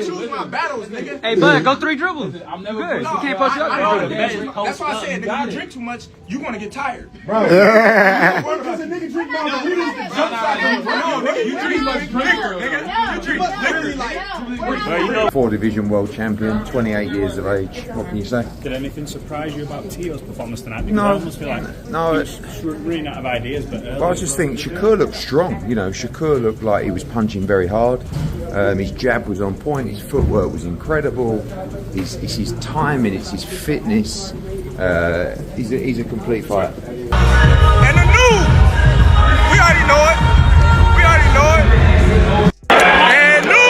choose my battles, nigga. Hey, bud, go 3 dribbles. I'm never good. You can't post you up. That's why I said, nigga, you drink too much, you gonna get tired. Bro. Because a nigga drink margaritas to jump side. No, nigga, you drink much liquor, nigga. You drink liquor like. 4-division world champion, 28 years of age. What can you say? Did anything surprise you about Teo's performance tonight? Because I almost feel like he was running out of ideas. But I just think Shakur looked strong. You know, Shakur looked like he was punching very hard. His jab was on point. His footwork was incredible. It's his timing. It's his fitness. He's a complete fighter. And the news, we already know it. We already know it. And news.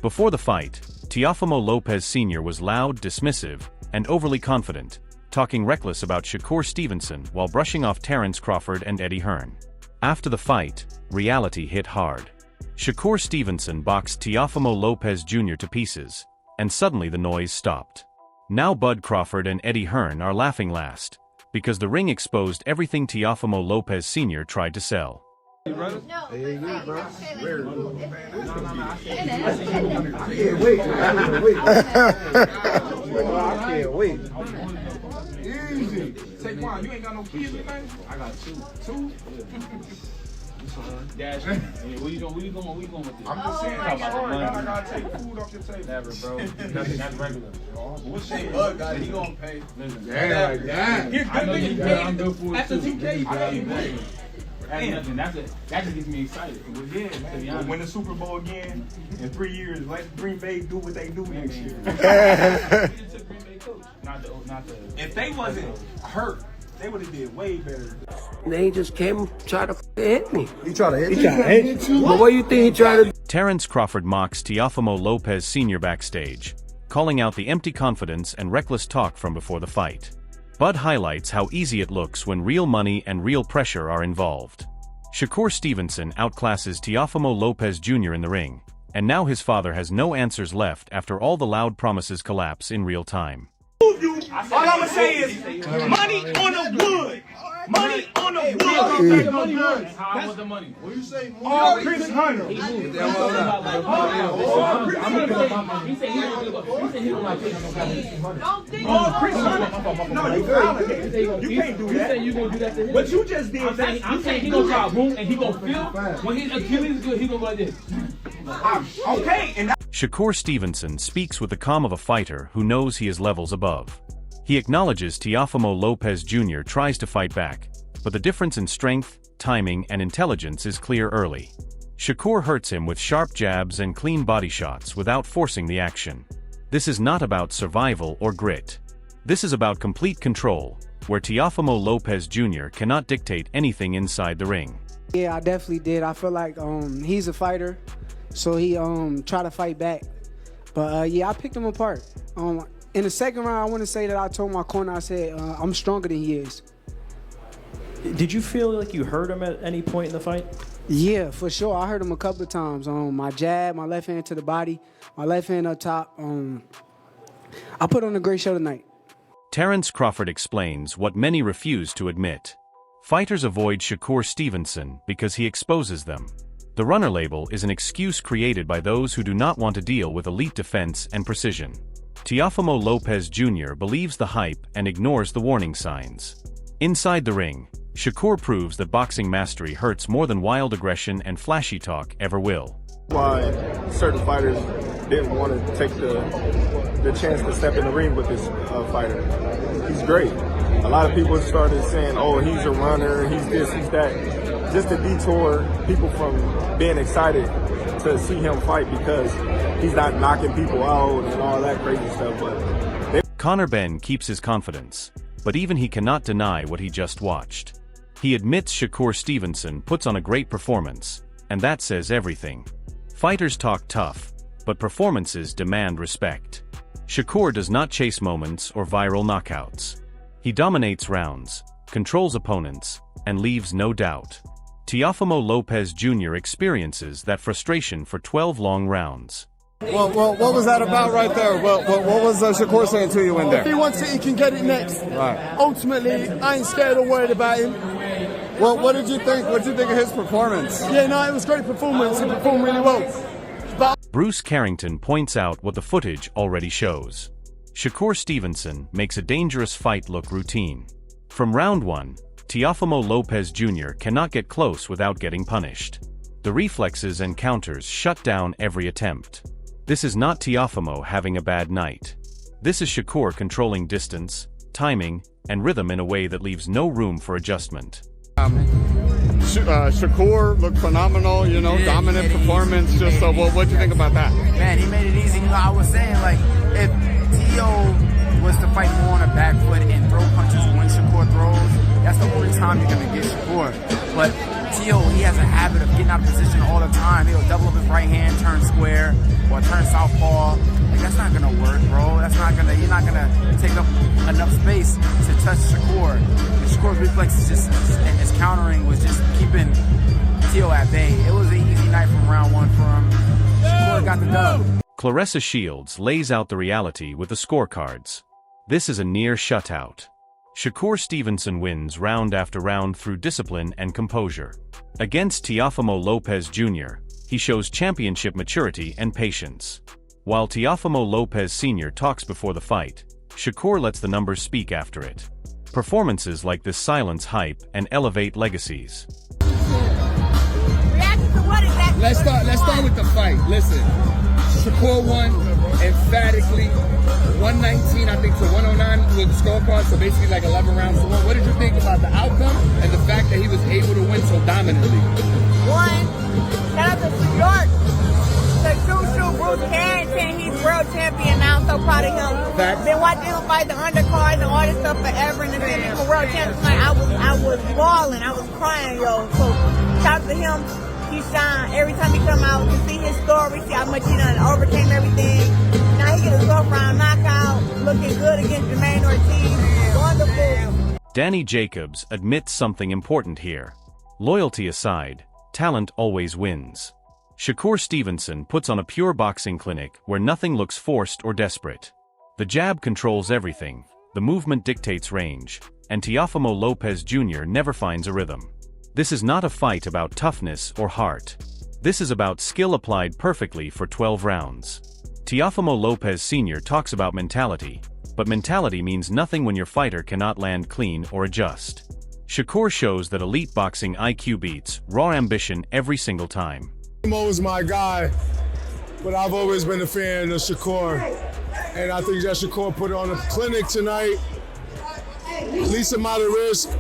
Before the fight, Teofimo Lopez Sr. was loud, dismissive, and overly confident, talking reckless about Shakur Stevenson while brushing off Terence Crawford and Eddie Hearn. After the fight, reality hit hard. Shakur Stevenson boxed Teofimo Lopez Jr. to pieces, and suddenly the noise stopped. Now Bud Crawford and Eddie Hearn are laughing last, because the ring exposed everything Teofimo Lopez Sr. tried to sell. No, bro. I can't wait. Easy. Saquon, you ain't got no kids, man? I got 2. 2? Dash. Where you going with this? I'm just saying, I gotta take food off your table. Never, bro. That's regular. What's Shane Bud got it? He gonna pay. Yeah, like that. I know you paid. I'm good for it After too. 2K, you paid. That just gets me excited. Yeah, man. We'll win the Super Bowl again in 3 years. Let Green Bay do what they do next year. If they wasn't hurt, they would have did way better. They just came try to hit me. He tried to hit you? But what do you think he tried to do? Terence Crawford mocks Teofimo Lopez Sr. backstage, calling out the empty confidence and reckless talk from before the fight. Bud highlights how easy it looks when real money and real pressure are involved. Shakur Stevenson outclasses Teofimo Lopez Jr. in the ring, and now his father has no answers left after all the loud promises collapse in real time. All I'm gonna say is money on the wood. Money on the wood. How was the money? What you say? All Chris Hunter. He said he don't like All Chris Hunter. No, you violated. You can't do that. You said you gonna do that to him. What you just did. I'm saying he gonna try room and he gonna feel when his Achilles is good, he gonna go like this. Okay, and Shakur Stevenson speaks with the calm of a fighter who knows he is levels above. He acknowledges Teofimo Lopez Jr. tries to fight back, but the difference in strength, timing, and intelligence is clear early. Shakur hurts him with sharp jabs and clean body shots without forcing the action. This is not about survival or grit. This is about complete control, where Teofimo Lopez Jr. cannot dictate anything inside the ring. Yeah, I definitely did. I feel like he's a fighter, so he tried to fight back. But yeah, I picked him apart. In the second round, I want to say that I told my corner, I said, I'm stronger than he is. Did you feel like you hurt him at any point in the fight? Yeah, for sure. I hurt him a couple of times. My jab, my left hand to the body, my left hand up top. I put on a great show tonight. Terence Crawford explains what many refuse to admit. Fighters avoid Shakur Stevenson because he exposes them. The runner label is an excuse created by those who do not want to deal with elite defense and precision. Teofimo Lopez Jr. believes the hype and ignores the warning signs. Inside the ring, Shakur proves that boxing mastery hurts more than wild aggression and flashy talk ever will. Why certain fighters didn't want to take the chance to step in the ring with this fighter. He's great. A lot of people started saying, oh, he's a runner, he's this, he's that. Just to detour people from being excited to see him fight because he's not knocking people out and all that crazy stuff. But Conor Benn keeps his confidence, but even he cannot deny what he just watched. He admits Shakur Stevenson puts on a great performance, and that says everything. Fighters talk tough, but performances demand respect. Shakur does not chase moments or viral knockouts. He dominates rounds, controls opponents, and leaves no doubt. Teofimo Lopez Jr. experiences that frustration for 12 long rounds. Well, what was that about right there? What was Shakur saying to you in there? If he wants it, he can get it next. Right. Ultimately, I ain't scared or worried about him. Well, what did you think? What did you think of his performance? Yeah, no, it was great performance. He performed really well. Bruce Carrington points out what the footage already shows. Shakur Stevenson makes a dangerous fight look routine. From round 1, Teofimo Lopez Sr. cannot get close without getting punished. The reflexes and counters shut down every attempt. This is not Teofimo having a bad night. This is Shakur controlling distance, timing, and rhythm in a way that leaves no room for adjustment. Shakur looked phenomenal, you know, dominant performance. Just so, what do you think about that? Man, he made it easy. You know, I was saying, like, if Teo was to fight more on a back foot and throw punches when Shakur throws, that's the only time you're going to get Shakur. But Teo, he has a habit of getting out of position all the time. He'll double up his right hand, turn square, or turn southpaw. Like, that's not going to work, bro. That's not going to, you're not going to take up enough space to touch Shakur. And Shakur's reflexes and his countering was just keeping Teo at bay. It was an easy night from round 1 for him. Shakur got the dub. Claressa Shields lays out the reality with the scorecards. This is a near shutout. Shakur Stevenson wins round after round through discipline and composure. Against Teofimo Lopez Sr., he shows championship maturity and patience. While Teofimo Lopez Sr. talks before the fight, Shakur lets the numbers speak after it. Performances like this silence hype and elevate legacies. Let's start with the fight. Listen, Shakur won emphatically, 119, I think, to 109 with the scorecard, so basically like 11 rounds to 1. What did you think about the outcome and the fact that he was able to win so dominantly? One, shout out to New York. The true Bruce Carrington, he's world champion now. I'm so proud of him. Facts. Been watching him fight the undercards and all this stuff forever, and to see him for world champion tonight, I was bawling, I was crying, yo. So shout out to him. He shine every time he come out. To see his story, see how much he done overcame everything. Now he get a 12th round knockout, looking good against Jermaine Ortiz. Wonderful. Danny Jacobs admits something important here. Loyalty aside, talent always wins. Shakur Stevenson puts on a pure boxing clinic where nothing looks forced or desperate. The jab controls everything, the movement dictates range, and Teofimo Lopez Sr. never finds a rhythm. This is not a fight about toughness or heart. This is about skill applied perfectly for 12 rounds. Teofimo Lopez Sr. talks about mentality, but mentality means nothing when your fighter cannot land clean or adjust. Shakur shows that elite boxing IQ beats raw ambition every single time. Mo is my guy, but I've always been a fan of Shakur, and I think that Shakur put on a clinic tonight. Least amount of risk.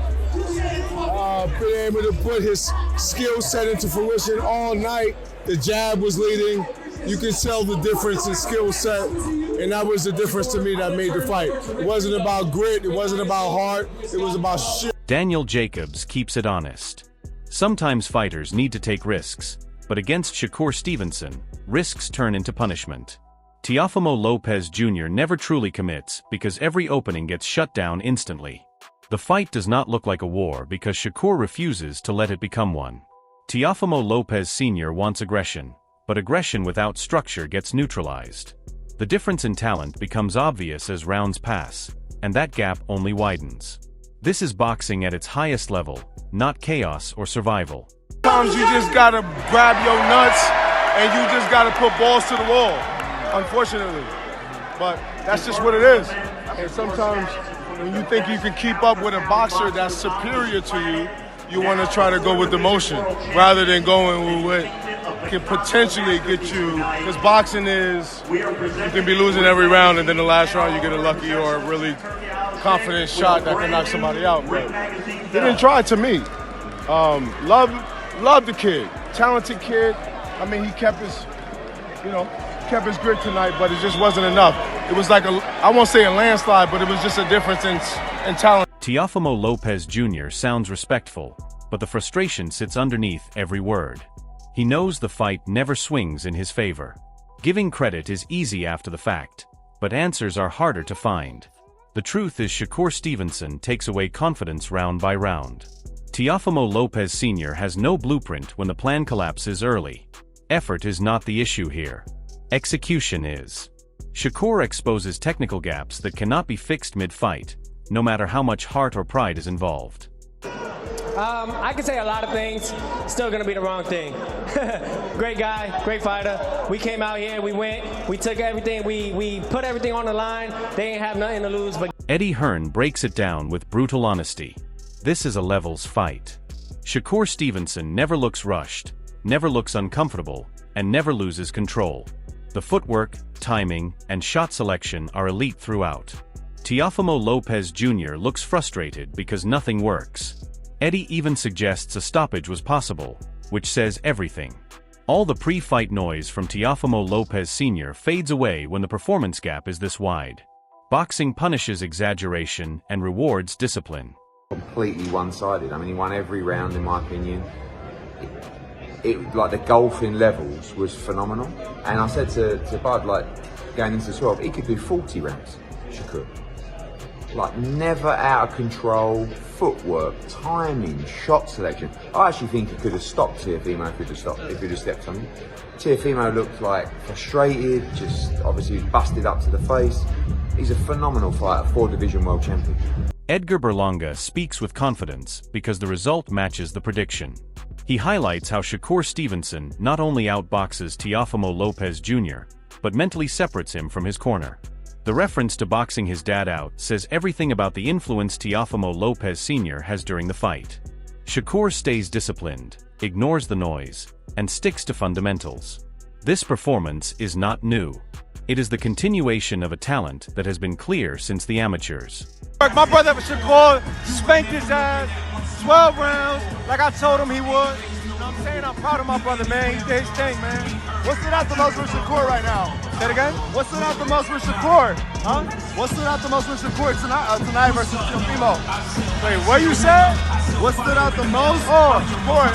Been able to put his skill set into fruition all night. The jab was leading. You can tell the difference in skill set, and that was the difference to me that made the fight. It wasn't about grit, it wasn't about heart, it was about shit. Daniel Jacobs keeps it honest. Sometimes fighters need to take risks, but against Shakur Stevenson, risks turn into punishment. Teofimo Lopez Sr. never truly commits because every opening gets shut down instantly. The fight does not look like a war because Shakur refuses to let it become one. Teofimo Lopez Sr. wants aggression, but aggression without structure gets neutralized. The difference in talent becomes obvious as rounds pass, and that gap only widens. This is boxing at its highest level, not chaos or survival. Sometimes you just gotta grab your nuts and you just gotta put balls to the wall, unfortunately. But that's just what it is. And sometimes when you think you can keep up with a boxer that's superior to you, you want to try to go with the motion rather than going with what can potentially get you. Because boxing is, you can be losing every round and then the last round you get a lucky or a really confident shot that can knock somebody out. But they didn't try to me. Love the kid, talented kid. I mean, he kept his grit tonight, but it just wasn't enough. It was like I won't say a landslide, but it was just a difference in talent. Teofimo Lopez Sr. sounds respectful, but the frustration sits underneath every word. He knows the fight never swings in his favor. Giving credit is easy after the fact, but answers are harder to find. The truth is Shakur Stevenson takes away confidence round by round. Teofimo Lopez Sr. has no blueprint when the plan collapses early. Effort is not the issue here. Execution is. Shakur exposes technical gaps that cannot be fixed mid-fight, no matter how much heart or pride is involved. I can say a lot of things. Still gonna be the wrong thing. Great guy, great fighter. We came out here, we went, we took everything, we put everything on the line. They ain't have nothing to lose. But Eddie Hearn breaks it down with brutal honesty. This is a levels fight. Shakur Stevenson never looks rushed, never looks uncomfortable, and never loses control. The footwork, timing, and shot selection are elite throughout. Teofimo Lopez Sr. looks frustrated because nothing works. Eddie even suggests a stoppage was possible, which says everything. All the pre-fight noise from Teofimo Lopez Sr. fades away when the performance gap is this wide. Boxing punishes exaggeration and rewards discipline. Completely one-sided. I mean, he won every round, in my opinion. Like the golfing levels was phenomenal. And I said to Bud, like, going into 12, he could do 40 rounds, Shakur. Like, never out of control, footwork, timing, shot selection. I actually think he could have stopped Teofimo if he'd have stepped on him. Teofimo looked like frustrated, just obviously busted up to the face. He's a phenomenal fighter, 4-division world champion. Edgar Berlanga speaks with confidence because the result matches the prediction. He highlights how Shakur Stevenson not only outboxes Teofimo Lopez Sr., but mentally separates him from his corner. The reference to boxing his dad out says everything about the influence Teofimo Lopez Sr. has during the fight. Shakur stays disciplined, ignores the noise, and sticks to fundamentals. This performance is not new. It is the continuation of a talent that has been clear since the amateurs. My brother Shakur spanked his ass 12 rounds like I told him he would. You know what I'm saying? I'm proud of my brother, man. He did his thing, man. What stood out the most with Shakur right now? Say it again? What stood out the most with Shakur? Huh? What stood out the most with Shakur tonight versus Teofimo? Wait, what you said? What stood out the most? Oh, Shakur.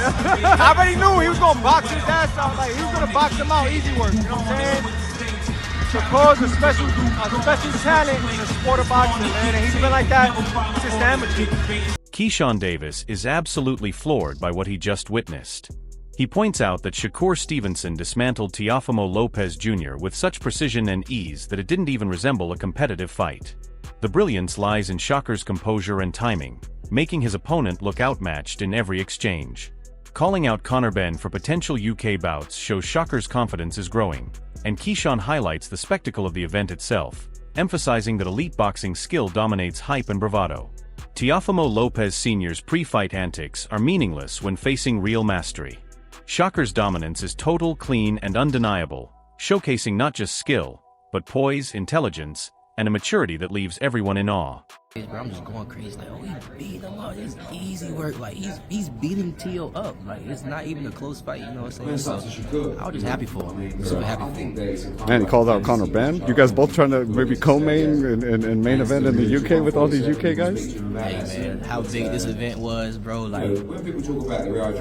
I already knew he was going to box his ass out. Like, he was going to box him out easy work. You know what I'm saying? Shakur's a special talent in the sport of boxing, man, and he's been like that since the amateur. Keyshawn Davis is absolutely floored by what he just witnessed. He points out that Shakur Stevenson dismantled Teofimo Lopez Sr. with such precision and ease that it didn't even resemble a competitive fight. The brilliance lies in Shakur's composure and timing, making his opponent look outmatched in every exchange. Calling out Conor Benn for potential UK bouts shows Shakur's confidence is growing, and Keyshawn highlights the spectacle of the event itself, emphasizing that elite boxing skill dominates hype and bravado. Teofimo Lopez Sr.'s pre-fight antics are meaningless when facing real mastery. Shakur's dominance is total, clean, and undeniable, showcasing not just skill, but poise, intelligence, and a maturity that leaves everyone in awe. Bro, I'm just going crazy. Like, oh, he's beating him up. It's easy work. Like, he's beating Teo up. Like, it's not even a close fight. You know what I'm saying? So, I was just happy for him. Super happy for him. Man, he called out Conor Benn. You guys both trying to maybe co-main and main event in the UK with all these UK guys? Hey, man, how big this event was, bro. Like,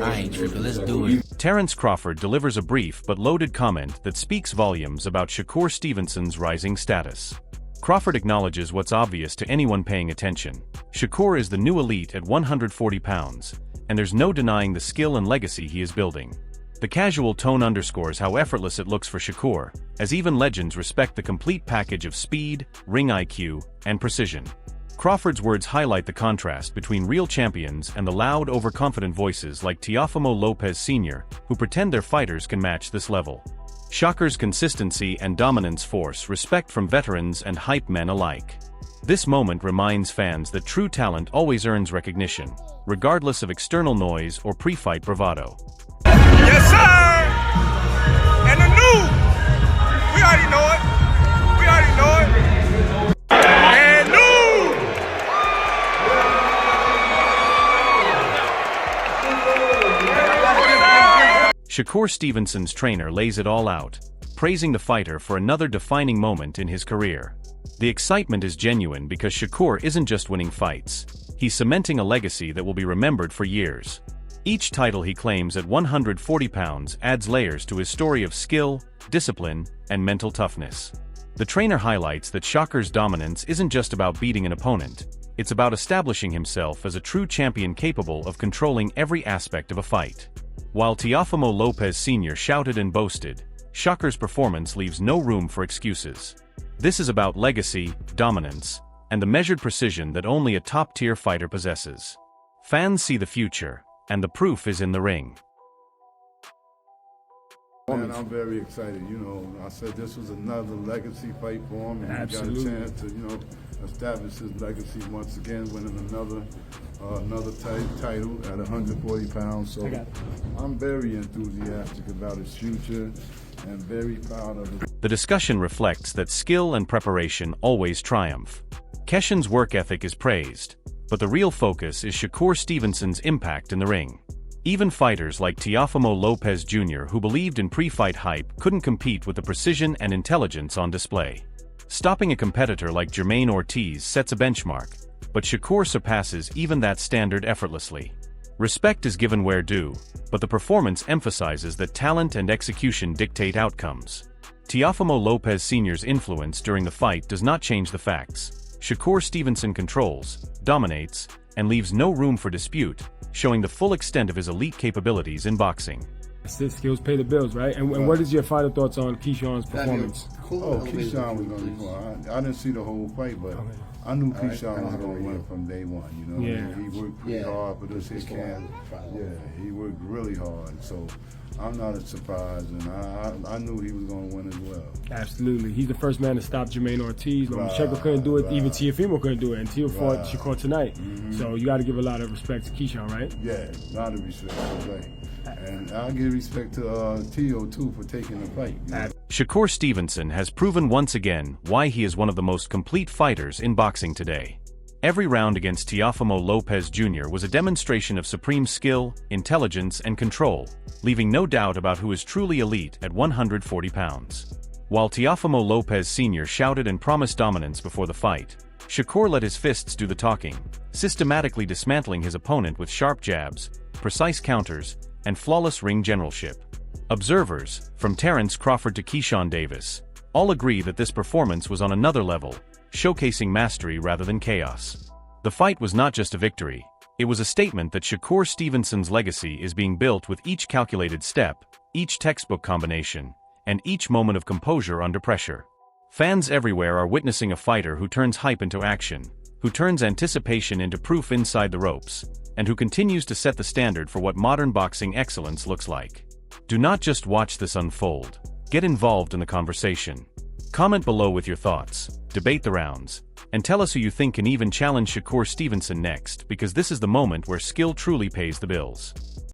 I ain't tripping. Let's do it. Terence Crawford delivers a brief but loaded comment that speaks volumes about Shakur Stevenson's rising status. Crawford acknowledges what's obvious to anyone paying attention. Shakur is the new elite at 140 pounds, and there's no denying the skill and legacy he is building. The casual tone underscores how effortless it looks for Shakur, as even legends respect the complete package of speed, ring IQ, and precision. Crawford's words highlight the contrast between real champions and the loud, overconfident voices like Teofimo Lopez Sr., who pretend their fighters can match this level. Shakur's consistency and dominance force respect from veterans and hype men alike. This moment reminds fans that true talent always earns recognition, regardless of external noise or pre-fight bravado. Yes, sir! And the new! We already know it. We already know it. And new! Shakur Stevenson's trainer lays it all out, praising the fighter for another defining moment in his career. The excitement is genuine because Shakur isn't just winning fights, he's cementing a legacy that will be remembered for years. Each title he claims at 140 pounds adds layers to his story of skill, discipline, and mental toughness. The trainer highlights that Shakur's dominance isn't just about beating an opponent, it's about establishing himself as a true champion capable of controlling every aspect of a fight. While Teofimo Lopez Sr. shouted and boasted, Shakur's performance leaves no room for excuses. This is about legacy, dominance, and the measured precision that only a top-tier fighter possesses. Fans see the future, and the proof is in the ring. Man, I'm very excited. You know, I said this was another legacy fight for him, and Absolutely. he got a chance to, establish his legacy once again, winning another title at 140 pounds. So I'm very enthusiastic about his future and very proud of it. The discussion reflects that skill and preparation always triumph. Keshan's work ethic is praised, but the real focus is Shakur Stevenson's impact in the ring. Even fighters like Teofimo Lopez Sr., who believed in pre-fight hype, couldn't compete with the precision and intelligence on display. Stopping a competitor like Jermaine Ortiz sets a benchmark, but Shakur surpasses even that standard effortlessly. Respect is given where due, but the performance emphasizes that talent and execution dictate outcomes. Teofimo Lopez Sr.'s influence during the fight does not change the facts. Shakur Stevenson controls, dominates, and leaves no room for dispute, showing the full extent of his elite capabilities in boxing. Skills pay the bills, right? And what is your final thoughts on Keyshawn's performance? Oh, Keyshawn was going to be I didn't see the whole fight, but I knew Keyshawn was going to win from day one. He worked pretty hard for this camp. Yeah, he worked really hard. So I'm not surprised, and I knew he was going to win as well. Absolutely. He's the first man to stop Jermaine Ortiz. Checo couldn't do it, even Teofimo couldn't do it, and Teo fought Shakur tonight. So you got to give a lot of respect to Keyshawn, right? Yeah, a lot of respect, right. And I give respect to Teo, too, for taking the fight. Shakur Stevenson has proven once again why he is one of the most complete fighters in boxing today. Every round against Teofimo Lopez Sr. was a demonstration of supreme skill, intelligence, and control, leaving no doubt about who is truly elite at 140 pounds. While Teofimo Lopez Sr. shouted and promised dominance before the fight, Shakur let his fists do the talking, systematically dismantling his opponent with sharp jabs, precise counters, and flawless ring generalship. Observers, from Terence Crawford to Keyshawn Davis, all agree that this performance was on another level, showcasing mastery rather than chaos. The fight was not just a victory, it was a statement that Shakur Stevenson's legacy is being built with each calculated step, each textbook combination, and each moment of composure under pressure. Fans everywhere are witnessing a fighter who turns hype into action, who turns anticipation into proof inside the ropes, and who continues to set the standard for what modern boxing excellence looks like. Do not just watch this unfold, get involved in the conversation. Comment below with your thoughts, debate the rounds, and tell us who you think can even challenge Shakur Stevenson next, because this is the moment where skill truly pays the bills.